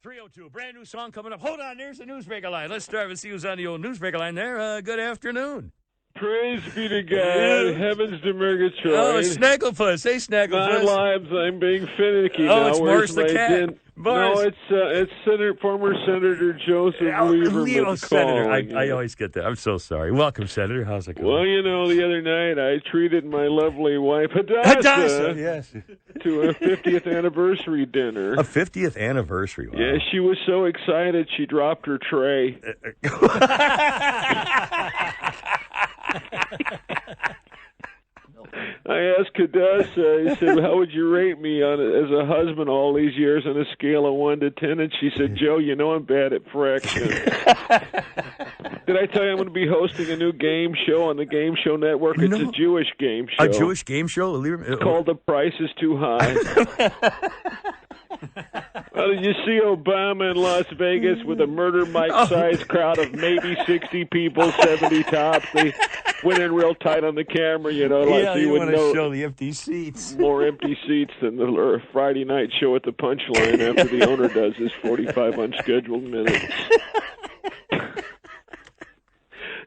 302, brand new song coming up. Hold on, there's the Newsmaker line. Let's start and see who's on the old Newsmaker line there. Good afternoon. Praise be to God. Heavens to Murgatroyd. Oh, Snagglepuss. Hey, Snagglepuss. 9 lives. I'm being finicky now. Oh, it's Morris the cat. No, it's former Senator Joseph Lieberman Senator. I always get that. I'm so sorry. Welcome, Senator. How's it going? Well, the other night I treated my lovely wife, Hadassah, yes, to a 50th anniversary dinner. A 50th anniversary? Wow. Yeah, she was so excited she dropped her tray. I asked Hadassah, I said, how would you rate me as a husband all these years on a scale of 1 to 10? And she said, Joe, I'm bad at fractions. Did I tell you I'm going to be hosting a new game show on the Game Show Network? It's a Jewish game show. A Jewish game show? It's called The Price is Too High. Well, did you see Obama in Las Vegas with a Murder Mike-sized crowd of maybe 60 people, 70 tops? They went in real tight on the camera, you want to show the empty seats. More empty seats than the Friday night show at the Punchline after the owner does his 45 unscheduled minutes.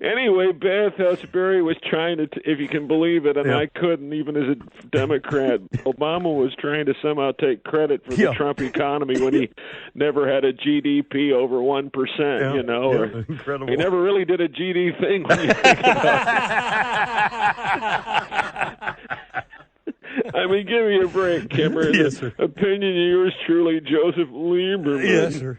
Anyway, Beth Houseberry was trying to, if you can believe it, and I couldn't, even as a Democrat. Obama was trying to somehow take credit for the Trump economy when he never had a GDP over 1%, Incredible. He never really did a GD thing when you think about it. I mean, give me a break, Kimmer. Yes, sir. Opinion of yours truly, Joseph Lieberman. Yes, sir.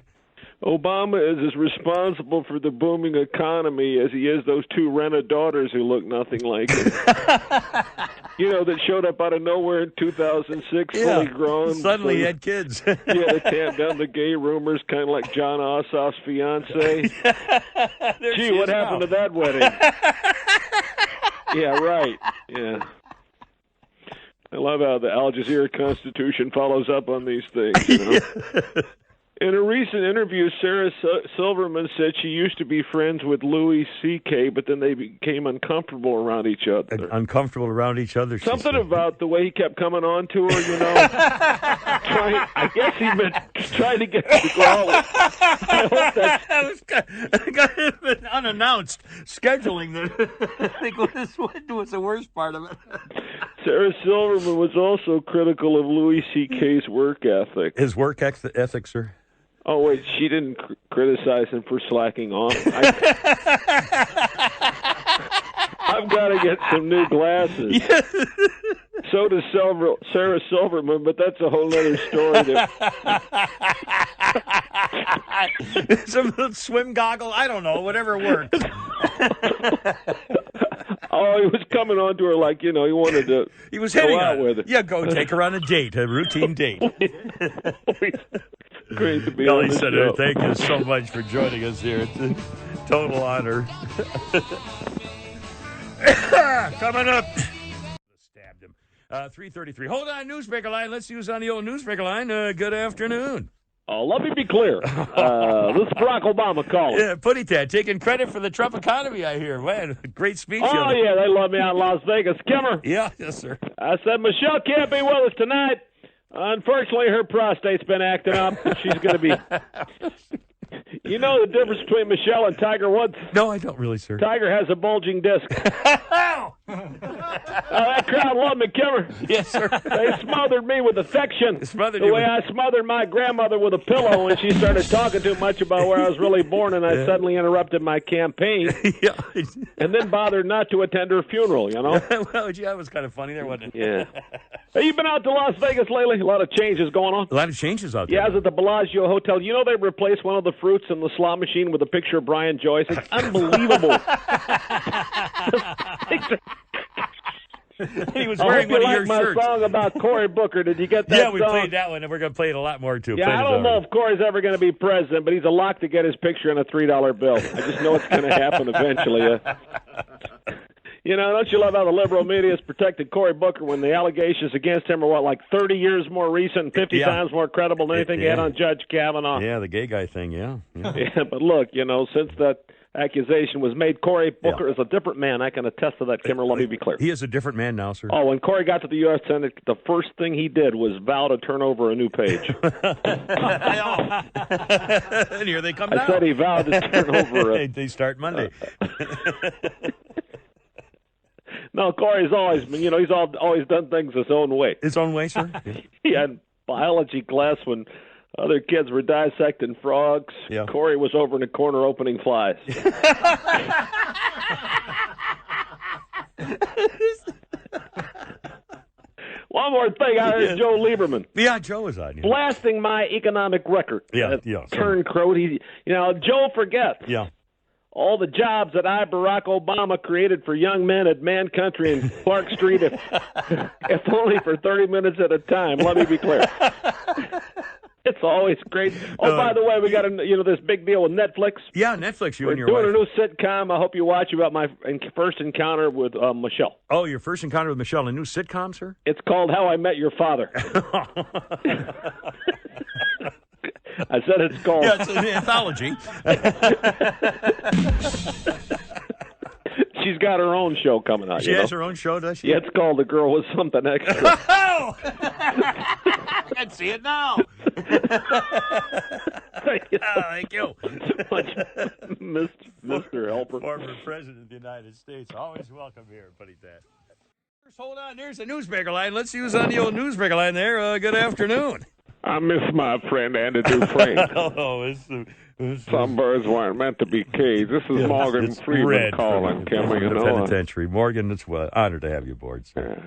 Obama is as responsible for the booming economy as he is those 2 Rena daughters who look nothing like him. That showed up out of nowhere in 2006, fully grown. Suddenly he had kids. To tamp down the gay rumors, kind of like John Ossoff's fiancée. Gee, what happened to that wedding? Yeah, right. Yeah. I love how the Al Jazeera Constitution follows up on these things, In a recent interview, Sarah Silverman said she used to be friends with Louis C.K., but then they became uncomfortable around each other. Something about the way he kept coming on to her, I guess he meant trying to get her to grow. I hope that's unannounced. Scheduling I think was the worst part of it. Sarah Silverman was also critical of Louis C.K.'s work ethic. His work ethic, sir? Oh, wait, she didn't criticize him for slacking off. I've got to get some new glasses. So does Sarah Silverman, but that's a whole other story. Some little swim goggle, I don't know, whatever works. Oh, he was coming on to her like, he wanted to go out with her. Yeah, go take her on a date, a routine date. Great to be on the Senator, show. thank you so much for joining us here. It's a total honor. Coming up. Stabbed him. 333. Hold on, Newsmaker line. Let's use on the old Newsmaker line. Good afternoon. Let me be clear. This is Barack Obama calling. Yeah, Putty Tat, taking credit for the Trump economy, I hear. Man, great speech. Oh, yeah, they love me out in Las Vegas. Kimmer. Yeah, yes, sir. I said, Michelle can't be with us tonight. Unfortunately, her prostate's been acting up. She's going to be... You know the difference between Michelle and Tiger Woods? No, I don't really, sir. Tiger has a bulging disc. That crowd loved me, Kimmer. Yes, sir. They smothered me with affection. The way I smothered my grandmother with a pillow when she started talking too much about where I was really born, and I suddenly interrupted my campaign. And then bothered not to attend her funeral, Well, yeah, that was kind of funny there, wasn't it? Yeah. Have you been out to Las Vegas lately? A lot of changes going on. A lot of changes out there. Yeah, I was at the Bellagio Hotel. They replaced one of the fruits in the slot machine with a picture of Brian Joyce. It's unbelievable. He was wearing one of your shirts. My song about Cory Booker. Did you get that Yeah, we song? played that one, and we're going to play it a lot more, too. Yeah, I don't know if Cory's ever going to be president, but he's a lock to get his picture on a $3 bill. I just know it's going to happen eventually. Don't you love how the liberal media has protected Cory Booker when the allegations against him are, like 30 years more recent, 50 times more credible than anything he had on Judge Kavanaugh? Yeah, the gay guy thing, yeah. Yeah, but look, since that accusation was made. Cory Booker is a different man. I can attest to that, Kimmer. Let me be clear. He is a different man now, sir. Oh, when Cory got to the U.S. Senate, the first thing he did was vow to turn over a new page. And here they come now. I said he vowed to turn over They start Monday. No, Cory's always been, he's always done things his own way. His own way, sir? He had biology class when other kids were dissecting frogs. Yeah. Cory was over in the corner opening flies. One more thing, I heard Joe Lieberman. Yeah, Joe was on. Blasting my economic record. Turncoat. Joe forgets. Yeah. All the jobs that Barack Obama created for young men at Man Country and Clark Street, if only for 30 minutes at a time. Let me be clear. It's always great. Oh, by the way, we got this big deal with Netflix. Yeah, Netflix. We're doing a new sitcom. I hope you watch about my first encounter with Michelle. Oh, your first encounter with Michelle, a new sitcom, sir? It's called How I Met Your Father. I said it's called. Yeah, it's an anthology. She's got her own show coming out. She has her own show, does she? Yeah, it's called The Girl with Something Extra. Oh! I can see it now. Thank you. Mr. Helper. Former President of the United States. Always welcome here, buddy Dad. Hold on, there's the Newsmaker line. Let's use on the old Newsmaker line there. Good afternoon. I miss my friend Andy Dufresne. Some birds weren't meant to be caged. This is Morgan Freeman calling, Kimmer. The penitentiary. Morgan, it's an honor to have you aboard, sir.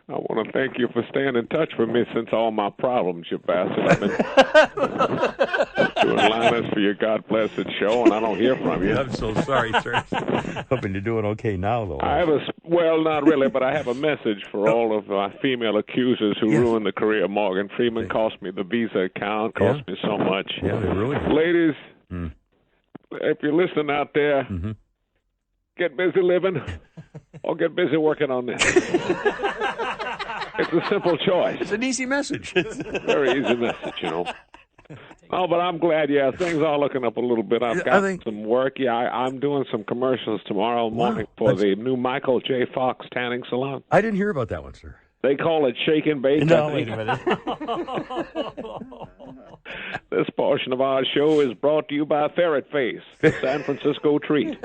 I want to thank you for staying in touch with me since all my problems, you bastard. I've been doing liners for your God Blessed show, and I don't hear from you. I'm so sorry, sir. Hoping you're doing okay now, though. Well, not really, but I have a message for all of my female accusers who ruined the career of Morgan Freeman. Cost me the Visa account, cost me so much. Yeah, they ruined it. Ladies, if you're listening out there, get busy living or get busy working on this. It's a simple choice. It's an easy message. It's a very easy message, Oh, but I'm glad, things are looking up a little bit. I've got some work. I'm doing some commercials tomorrow morning for the new Michael J. Fox tanning salon. I didn't hear about that one, sir. They call it Shake and Bake. No, wait a minute. This portion of our show is brought to you by Ferret Face, the San Francisco treat.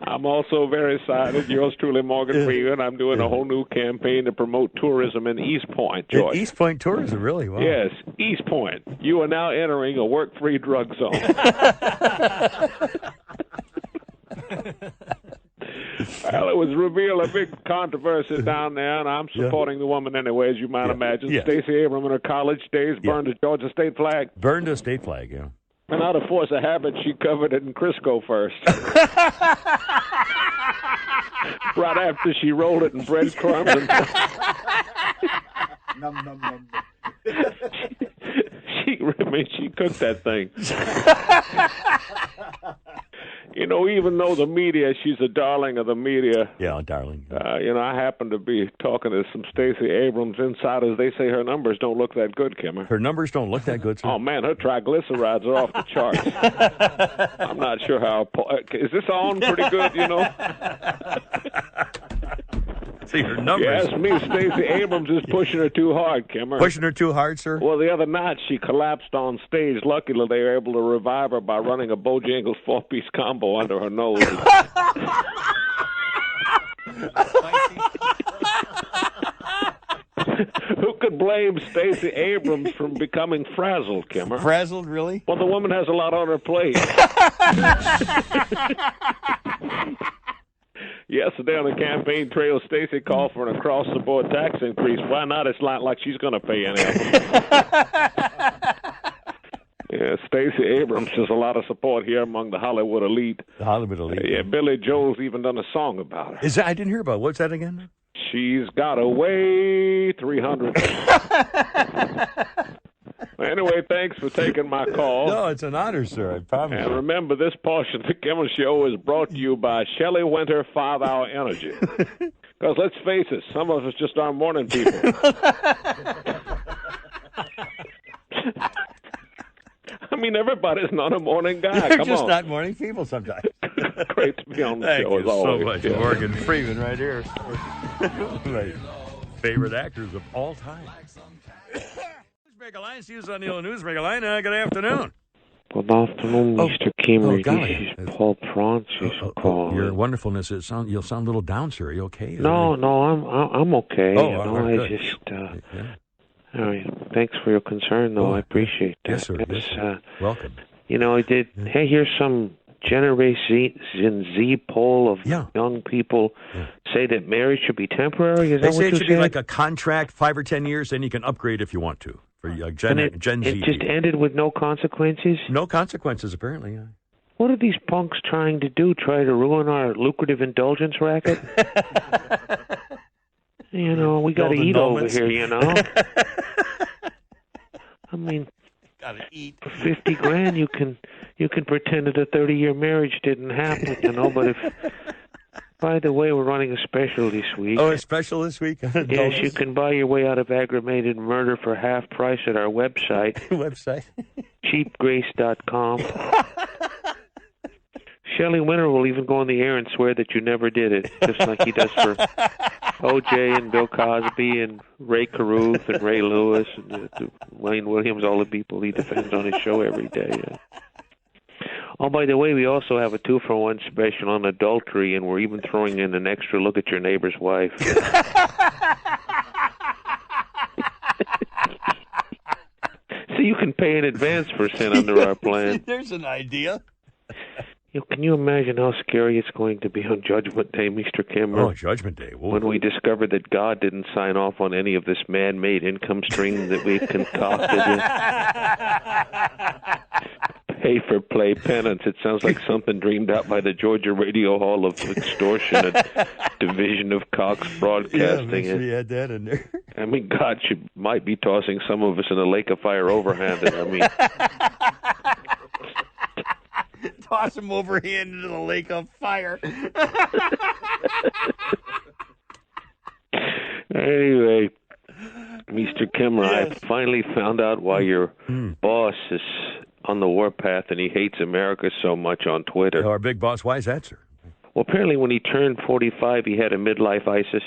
I'm also very excited. Yours truly, Morgan Freeman. I'm doing a whole new campaign to promote tourism in East Point, Georgia. East Point tourism, really? Wow. Yes, East Point. You are now entering a work-free drug zone. Well, it was revealed a big controversy down there, and I'm supporting the woman anyway, as you might imagine. Stacey Abrams in her college days burned a Georgia state flag. Burned a state flag, yeah. And out of force of habit, she covered it in Crisco first. Right after she rolled it in breadcrumbs. She cooked that thing. Even though the media, she's a darling of the media. Yeah, darling. I happen to be talking to some Stacey Abrams insiders. They say her numbers don't look that good, Kimmer. Her numbers don't look that good, sir? Oh, man, her triglycerides are off the charts. I'm not sure how... Is this on pretty good, See, her numbers... Yes, me, Stacey Abrams is pushing her too hard, Kimmer. Pushing her too hard, sir? Well, the other night she collapsed on stage. Luckily, they were able to revive her by running a Bojangles 4-piece combo under her nose. Who could blame Stacey Abrams from becoming frazzled, Kimmer? Frazzled, really? Well, the woman has a lot on her plate. Yesterday on the campaign trail, Stacey called for an across-the-board tax increase. Why not? It's not like she's going to pay any of them. Yeah, Stacey Abrams has a lot of support here among the Hollywood elite. The Hollywood elite. Yeah, Billy Joel's even done a song about her. I didn't hear about it. What's that again? She's got away 300. Anyway, thanks for taking my call. No, it's an honor, sir. I promise. And remember, this portion of the Kimmel Show is brought to you by Shelley Winter 5-Hour Energy. Because let's face it, some of us just aren't morning people. mean, everybody's not a morning guy. They're Come just on. not morning people sometimes. Great to be on the Thank show, you as so always. much, Yeah. Morgan Freeman, right here. My favorite actors of all time. Newsmaker line, see us on the old Newsmaker line. Good afternoon. Good afternoon, Mr. Kimmer. golly. This is Paul Francis calling. Your wonderfulness. You'll sound a little down, sir. Are you okay? No, I'm okay. Oh, you know, all right, I good. just Yeah. all right. Thanks for your concern, though. I appreciate that. Yes, sir. It's, Yes, sir. Welcome. You know, I did. Hey, here's some Generation Z poll of young people say that marriage should be temporary. Is They that say what it you should said? be like a contract, 5 or 10 years, then you can upgrade if you want to. For Gen Z. It just people. ended with no consequences. No consequences, apparently. Yeah. What are these punks trying to do? Try to ruin our lucrative indulgence racket? You know, we got to eat over here. You know. I mean, Gotta eat. for 50 grand, you can pretend that a 30-year marriage didn't happen. You know, but if. By the way, we're running a special this week. Oh, a special this week? Yes, you can buy your way out of aggravated murder for half price at our website, Website. cheapgrace.com. Shelley Winter will even go on the air and swear that you never did it, just like he does for O.J. and Bill Cosby and Ray Caruth and Ray Lewis and Wayne Williams, all the people he defends on his show every day. Oh, by the way, we also have a 2-for-1 special on adultery, and we're even throwing in an extra look at your neighbor's wife. So you can pay in advance for sin under our plan. There's an idea. You know, can you imagine how scary it's going to be on Judgment Day, Mr. Kimmer? Oh, Judgment Day. Whoa. When we discover that God didn't sign off on any of this man-made income stream that we've concocted. Pay-for-play penance. It sounds like something dreamed up by the Georgia Radio Hall of Extortion, a division of Cox Broadcasting. Yeah, make sure you had that in there. I mean, God might be tossing some of us in a lake of fire overhanded. I mean... Toss him overhand into the lake of fire. Anyway, Mr. Kimmer, Yes. I finally found out why your boss is on the warpath and he hates America so much on Twitter. Our big boss, why is that, sir? Well, apparently when he turned 45, he had a midlife ISIS.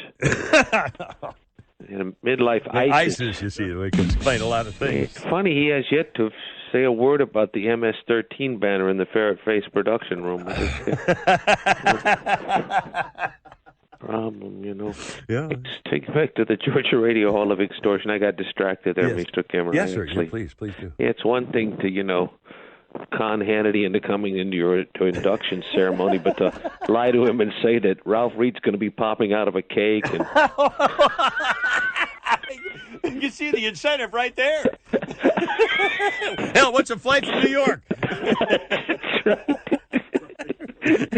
And a midlife ISIS. ISIS, you see, we can explain a lot of things. It's funny, he has yet to say a word about the MS-13 banner in the Ferret Face production room. Problem, you know. Yeah. Let's take it back to the Georgia Radio Hall of Extortion. I got distracted there, Yes. Mr. Kimmer. Yes, sir. Actually, Yeah, please do. it's one thing to, you know, con Hannity into coming into your induction ceremony, but to lie to him and say that Ralph Reed's going to be popping out of a cake. And You see the incentive right there. Hell, what's a flight from New York? That's right.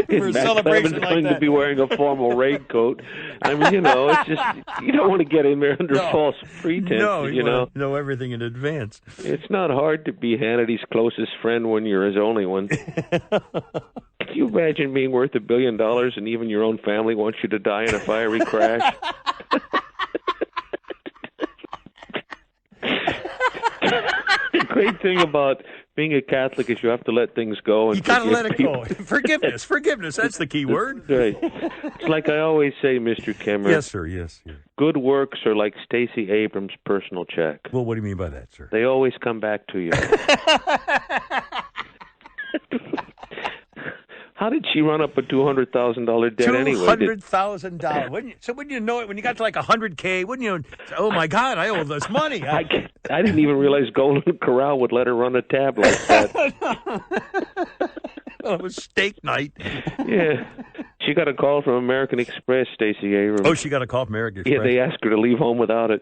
For a Matt celebration Clement's like going that. to be wearing a formal raincoat. I mean, you know, it's just, you don't want to get in there under false pretense, No, you know. know everything in advance. It's not hard to be Hannity's closest friend when you're his only one. Can you imagine being worth $1 billion and even your own family wants you to die in a fiery crash? The great thing about being a Catholic is you have to let things go. And You gotta forgive let it people. go. Forgiveness. That's the key word. Right. It's like I always say, Mr. Kimmer. Yes, sir. Yes. Good works are like Stacey Abrams' personal check. Well, what do you mean by that, sir? They always come back to you. How did she run up a $200,000 debt anyway? $200,000. Wouldn't you know it when you got to like $100K? Wouldn't you? Oh my God, I owe this money. I didn't even realize Golden Corral would let her run a tab like that. Well, it was steak night. Yeah. She got a call from American Express, Stacey Abrams. Oh, she got a call from American Express. Yeah, they asked her to leave home without it.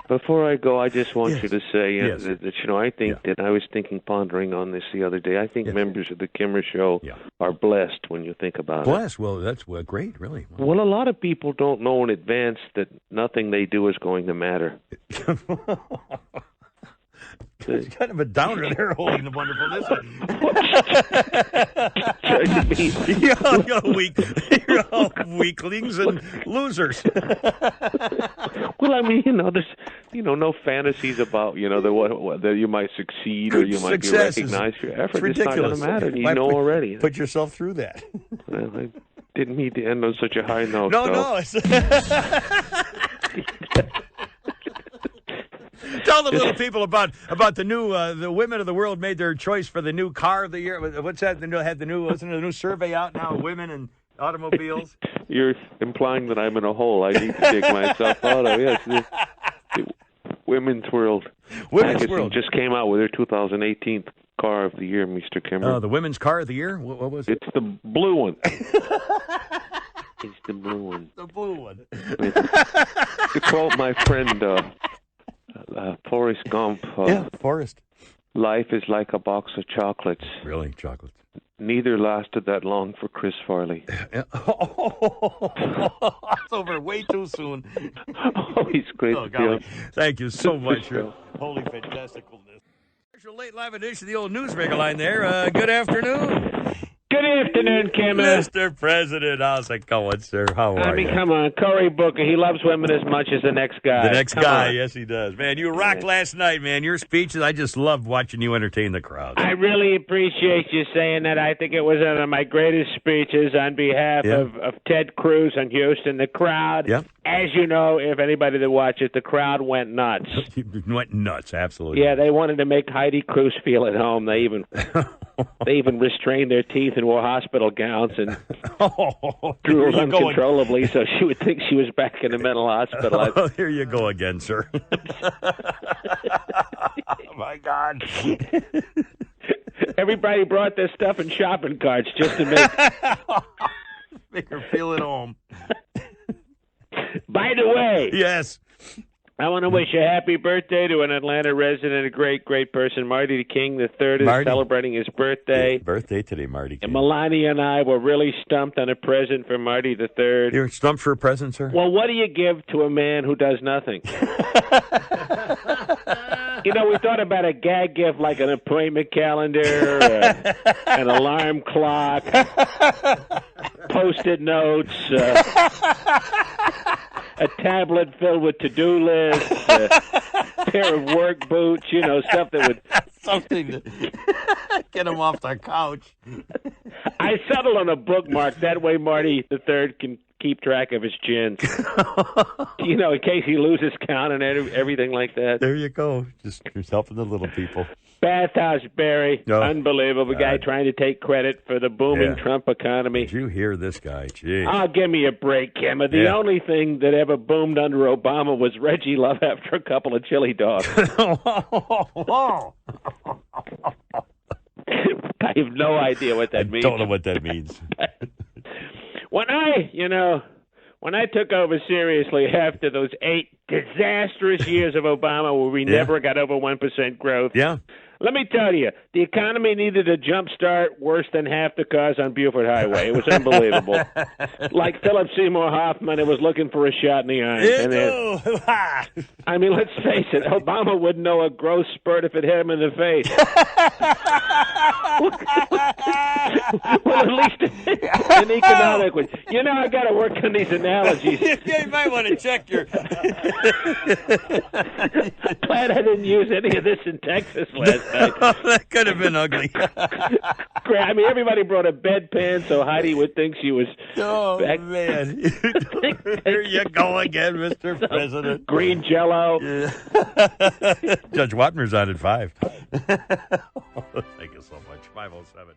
Before I go, I just want you to say that, you know, I think that I was pondering on this the other day. I think members of the Kimmer Show are blessed when you think about it. Blessed? Well, that's great, really. Well, a lot of people don't know in advance that nothing they do is going to matter. It's kind of a downer there, holding the wonderfulness. You're all weaklings and losers. Well, I mean, you know, no fantasies about, that you might succeed or you might be recognized for your effort. It's not going to matter. You know already. Put yourself through that. Well, I didn't mean to end on such a high note. No. Tell the little people about the new the women of the world made their choice for the new car of the year. What's that? Wasn't there a new survey out now? Women and automobiles. You're implying that I'm in a hole I need to dig myself out of. Yes, the Women's World magazine just came out with their 2018 car of the year, Mr. Kimmer. Oh, the women's car of the year? What was it? It's the blue one. It's the blue one. The blue one. To quote my friend Forrest Gump. Forrest. Life is like a box of chocolates. Really? Chocolates? Neither lasted that long for Chris Farley. It's over way too soon. Oh, he's great. Oh, golly. Thank you so much. Holy fantasticalness. Actual late live edition of the old Newsmaker line there. Good afternoon. Good afternoon, Kimmer. Mr. President, how's it going, sir? How are you? Come on, Cory Booker. He loves women as much as the next guy. The next guy, yes, he does. Man, you rocked last night, man. Your speeches, I just loved watching you entertain the crowd. I really appreciate you saying that. I think it was one of my greatest speeches on behalf of Ted Cruz and Houston. The crowd, as you know, if anybody that watched it, the crowd went nuts. Went nuts, absolutely. Yeah, they wanted to make Heidi Cruz feel at home. They even restrained their teeth and wore hospital gowns and drooled uncontrollably so she would think she was back in the mental hospital. Oh, here you go again, sir. Oh, my God. Everybody brought their stuff in shopping carts just to make her feel at home. By the way. Yes. I want to wish a happy birthday to an Atlanta resident, a great, great person. Marty King III is celebrating his birthday. Birthday today, Marty King. And Melania and I were really stumped on a present for Marty III. You're stumped for a present, sir? Well, what do you give to a man who does nothing? We thought about a gag gift like an appointment calendar, an alarm clock, Post-it notes, a tablet filled with to-do lists, a pair of work boots, stuff that would... Something to get him off the couch. I settled on a bookmark. That way Marty III can keep track of his gins. In case he loses count and everything like that. There you go. Just helping the little people. Bathhouse Barry, unbelievable guy trying to take credit for the booming Trump economy. Did you hear this guy? Gee. Oh, give me a break, Kimmer. The only thing that ever boomed under Obama was Reggie Love after a couple of chili dogs. I have no idea what that means. I don't know what that means. When I took over seriously after those 8 disastrous years of Obama where we never got over 1% growth. Yeah. Let me tell you, the economy needed a jump start worse than half the cars on Buford Highway. It was unbelievable. Like Philip Seymour Hoffman, it was looking for a shot in the arm. I mean, let's face it, Obama wouldn't know a growth spurt if it hit him in the face. Well, at least an economic one. I got to work on these analogies. You might want to check your... Glad I didn't use any of this in Texas last night. That could have been ugly. I mean, everybody brought a bedpan so Heidi would think she was... Oh, man. Here you go again, Mr. President. Green Jell-O. Yeah. Judge Watner's on at 5. Thank you so much. 507.